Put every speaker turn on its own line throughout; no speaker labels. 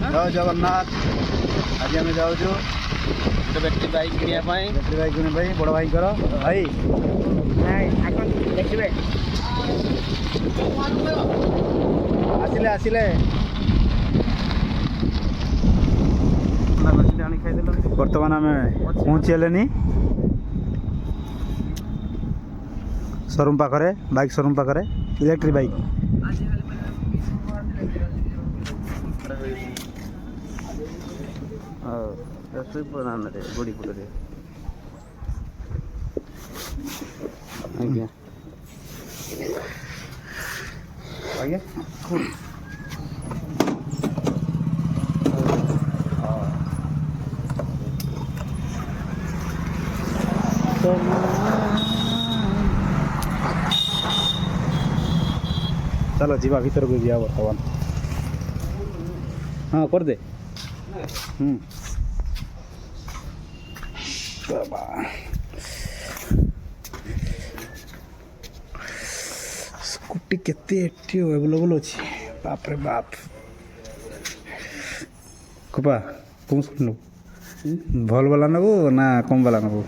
जय जगन्नाथ। आज आम जाऊँ गोटे बैटेरी बाइक किनिया बैटेरी बाइक किने भाई बड़ भाई भाई देखिए आसिले आसिले बर्तमान आम पहुँचीगले शोरूम पाखे बाइक शोरूम पाखे इलेक्ट्रिक बाइक गुड़ीपुर आज्ञा आज्ञा चलो जीवा भीतर को जा बर्तमान हाँ कर दे स्कूटी केते अवेलेबल अच्छी बाप रे बाप कपा कौन सुन भल वाला नबू ना कम वाला नबू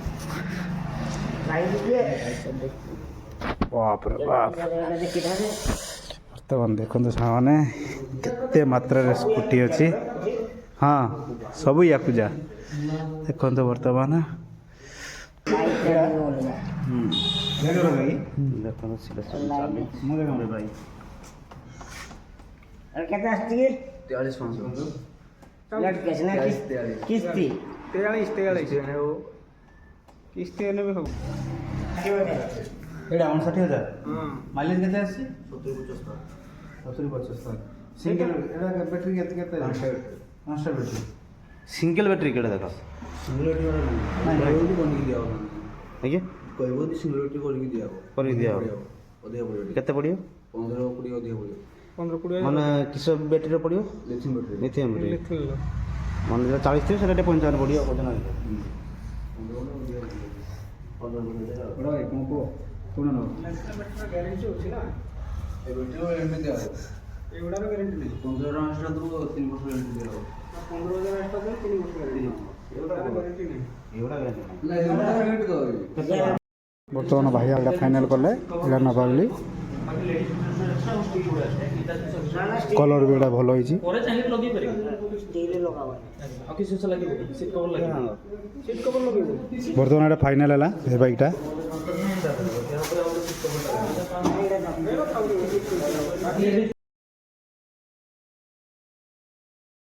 बाप रे बाप बर्तमान देखो सामने केते मात्रा स्कूटी अच्छी हाँ सब याकुजा देखो बर्तमान माइलेज के single battery battery single battery के देखा सिंगल बैटरी कहबो सिंगल बैटरी कर दिया केते पड़ियो 15-20 अधिक पड़ियो 15-20 माने किस बैटरी पड़ियो लिथियम बैटरी माने 40 थे सेटा 55 पड़ियो कोजना बड़ा एक को कोन न गारंटी होछि ना ए बैटरी गारंटी दिया एगुड़ा गारंटी नहीं 15,000 एक्स्ट्रा तो 3 वर्ष गारंटी दिया 15,000 एक्स्ट्रा तो 3 वर्ष गारंटी एगुड़ा गारंटी नहीं एगुड़ा गारंटी दो बर्तमान भाई आगे फाइनल कले एटा ना पागली कलर भी भल होइछि बर्तमान एटा फाइनल है ए बाइकटा